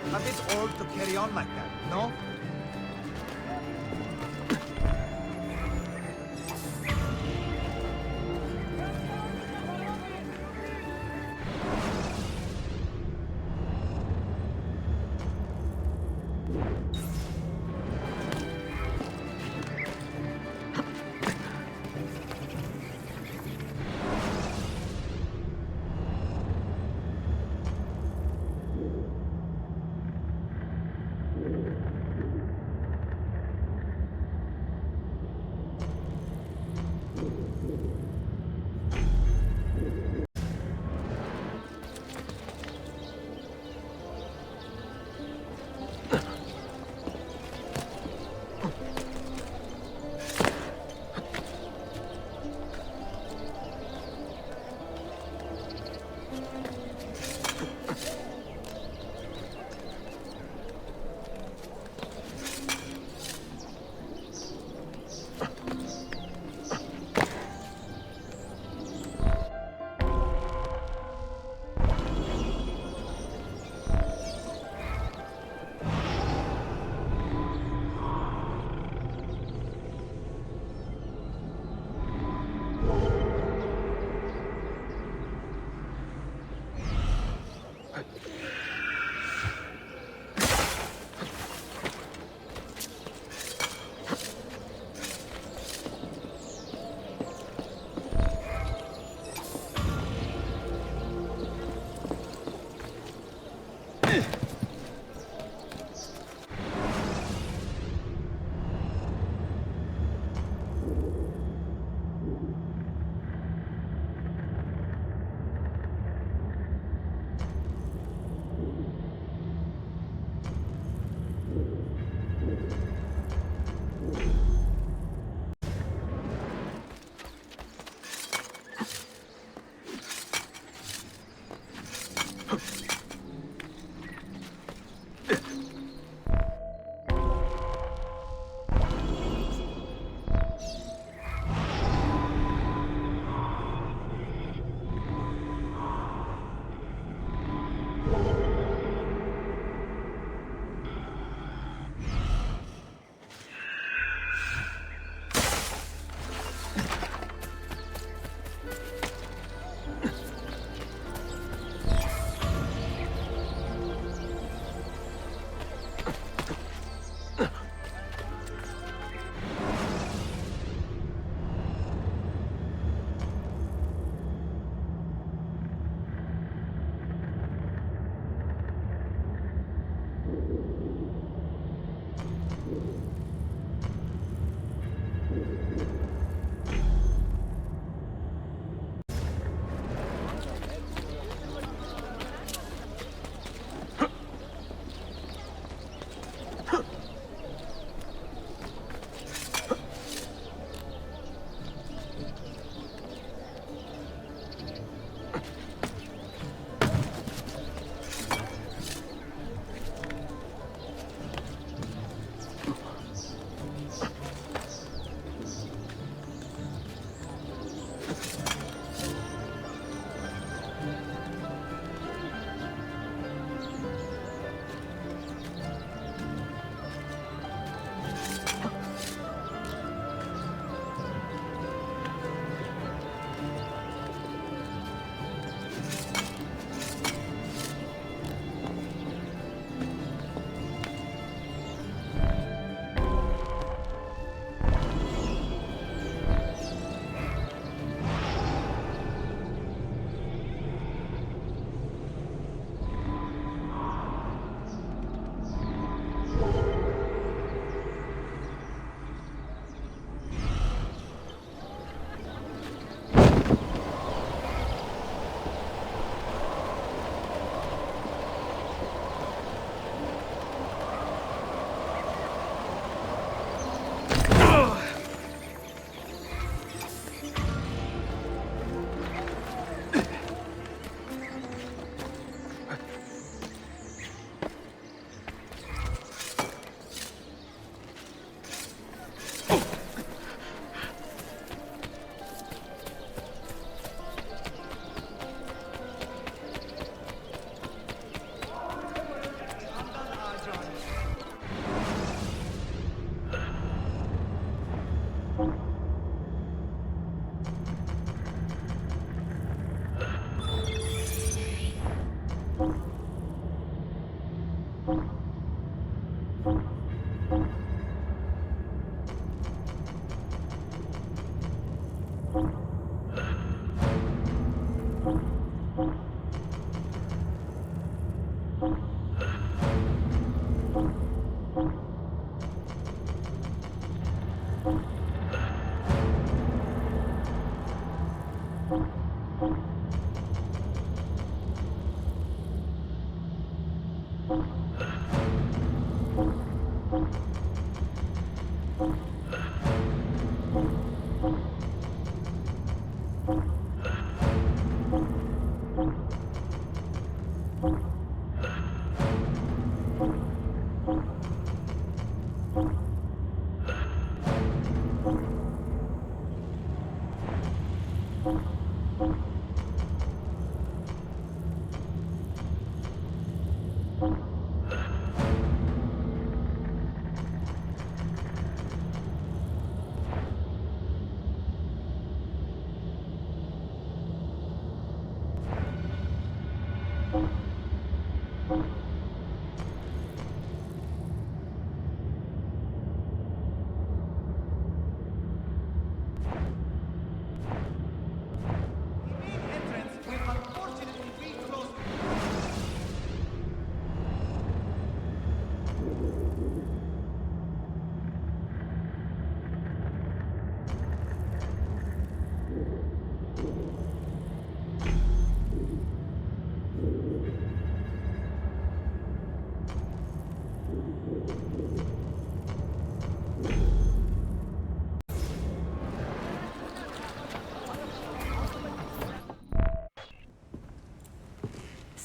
A bit old to carry on like that, no?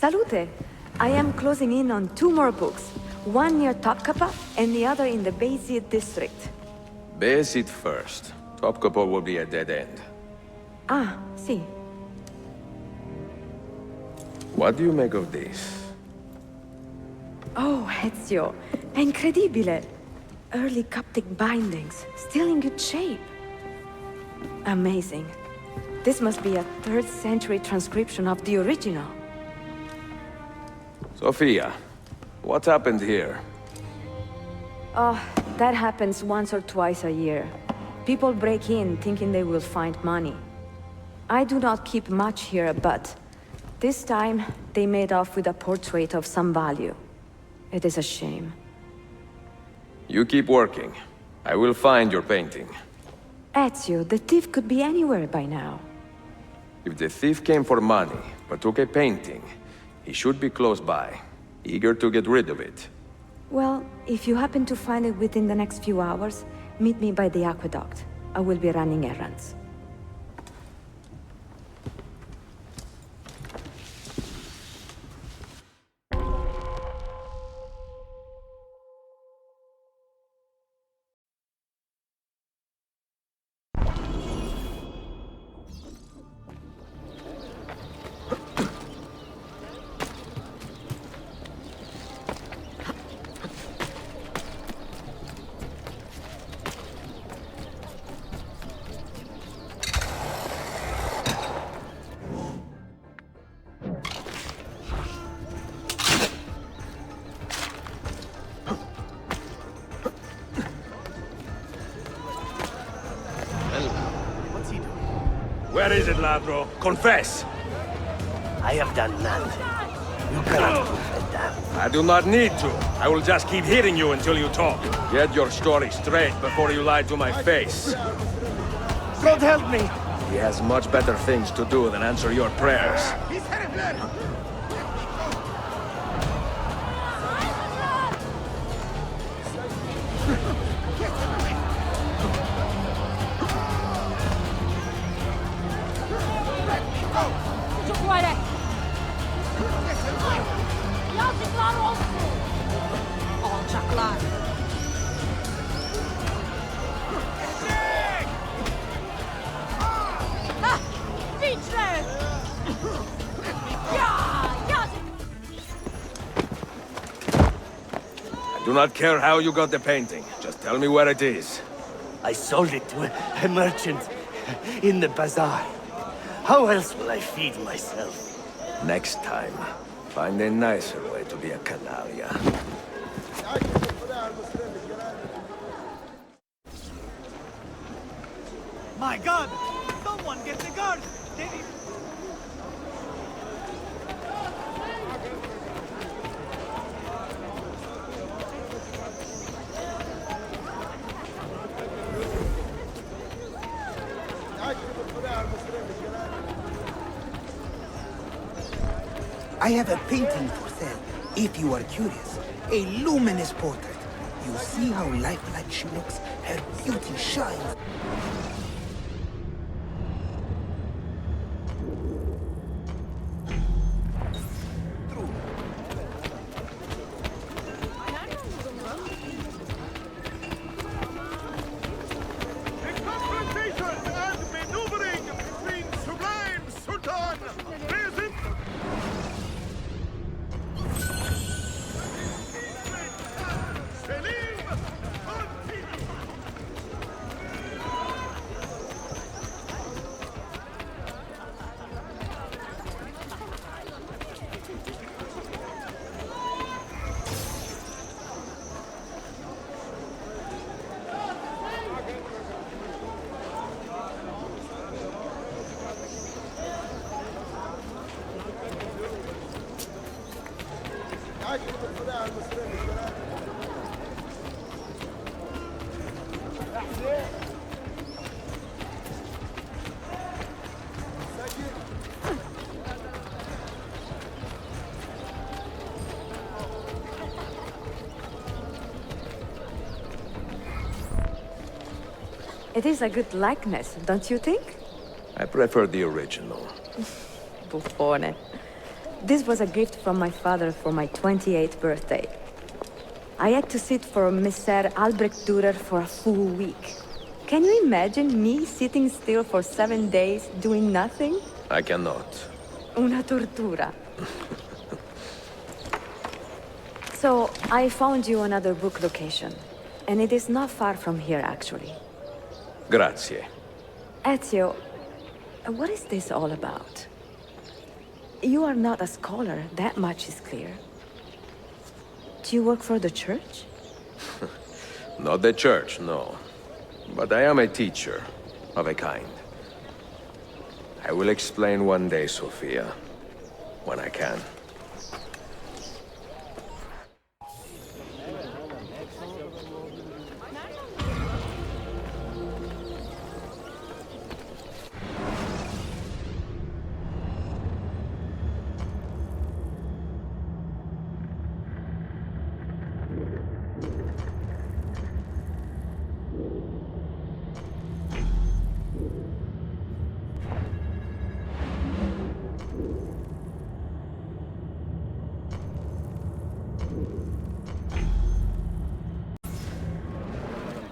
Salute! I am closing in on 2 more books. One near Topkapı and the other in the Bayezid district.
Bayezid first. Topkapı will be a dead end.
Ah, see.
What do you make of this?
Oh, Ezio. Incredibile! Early Coptic bindings, still in good shape. Amazing. This must be a 3rd century transcription of the original.
Sophia, what happened here?
Oh, that happens once or twice a year. People break in thinking they will find money. I do not keep much here, but this time they made off with a portrait of some value. It is a shame.
You keep working. I will find your painting.
Ezio, the thief could be anywhere by now.
If the thief came for money, but took a painting, he should be close by, eager to get rid of it.
Well, if you happen to find it within the next few hours, meet me by the aqueduct. I will be running errands.
Where is it, Ladro? Confess!
I have done nothing. You cannot prove a damn.
I do not need to. I will just keep hitting you until you talk. Get your story straight before you lie to my face.
God help me!
He has much better things to do than answer your prayers.
Alçaklar.
Feature!
I do not care how you got the painting. Just tell me where it is.
I sold it to a merchant in the bazaar. How else will I feed myself?
Next time, find a nicer way to be a canaglia.
My God! Someone get the guard!
I have a painting for sale.
If you are curious, a luminous portrait. You see how lifelike she looks? Her beauty shines.
A confrontation and maneuvering between Sublime Sultan present. Selim continue.
It is a good likeness, don't you think?
I prefer the original.
Buffone. This was a gift from my father for my 28th birthday. I had to sit for Messer Albrecht Dürer for a full week. Can you imagine me sitting still for 7 days doing nothing?
I cannot.
Una tortura. So, I found you another book location. And it is not far from here, actually.
Grazie.
Ezio, what is this all about? You are not a scholar, that much is clear. Do you work for the church?
Not the church, no. But I am a teacher, of a kind. I will explain one day, Sophia, when I can.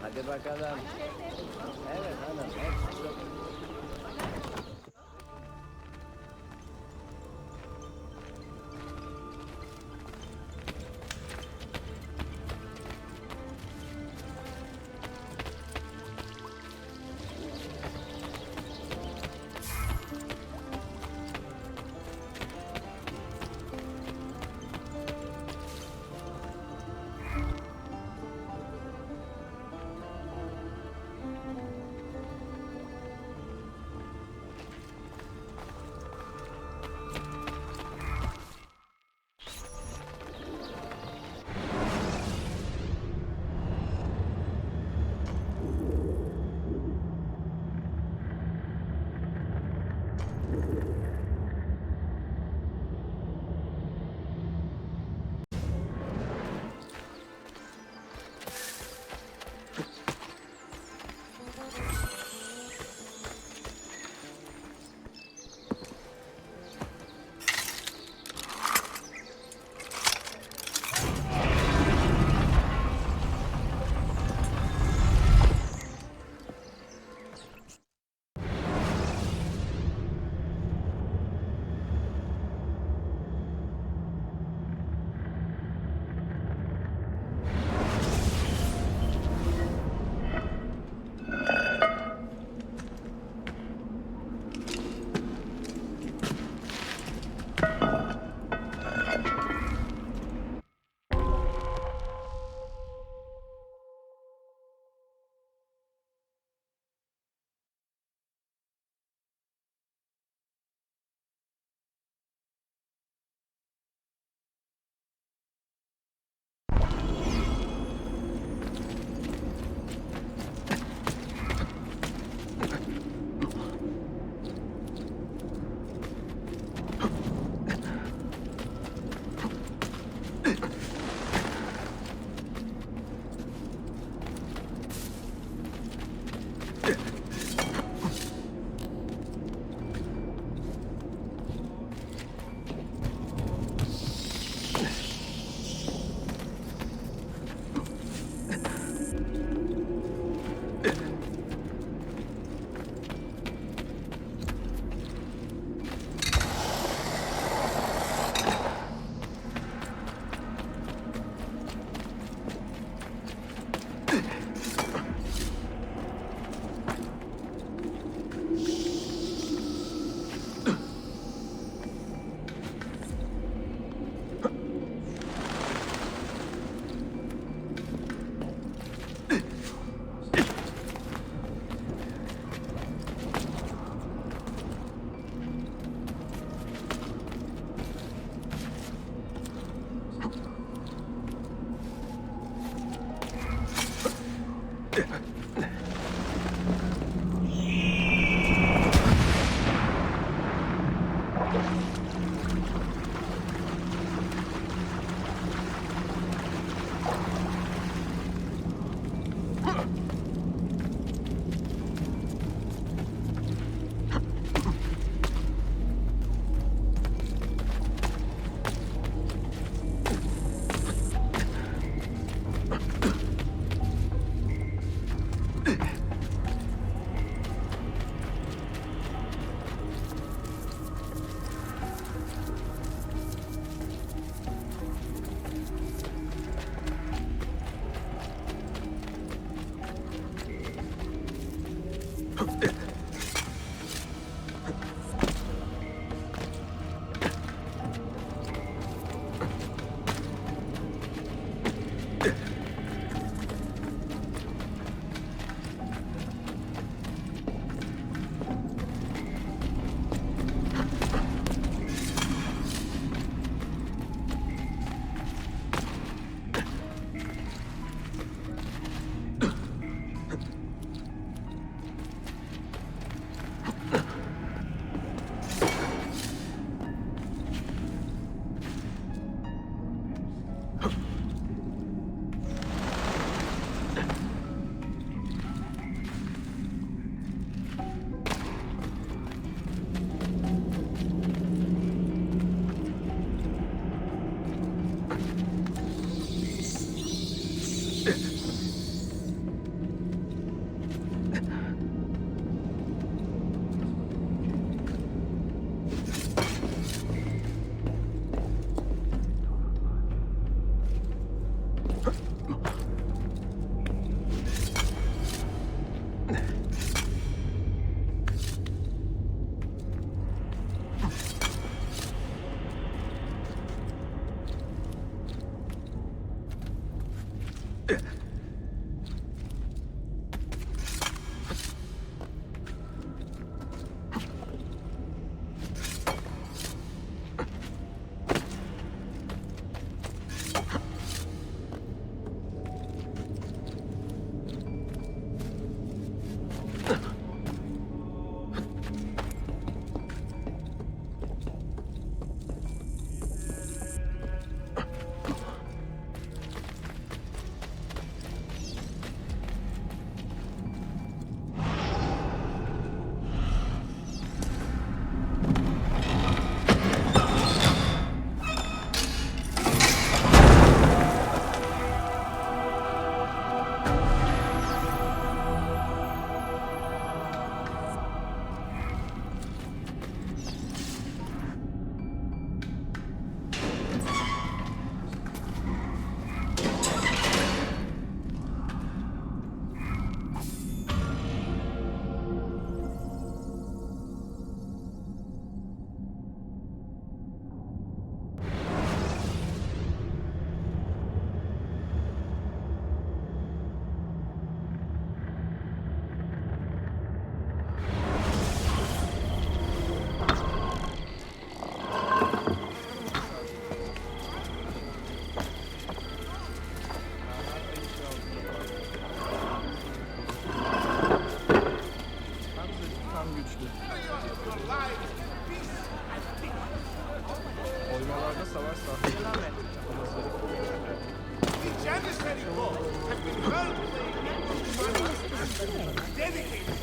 Hadi bakalım. Evet hanım.
Oymalarda savaş sahneleri The Janissary Vault has been well played. Dedicated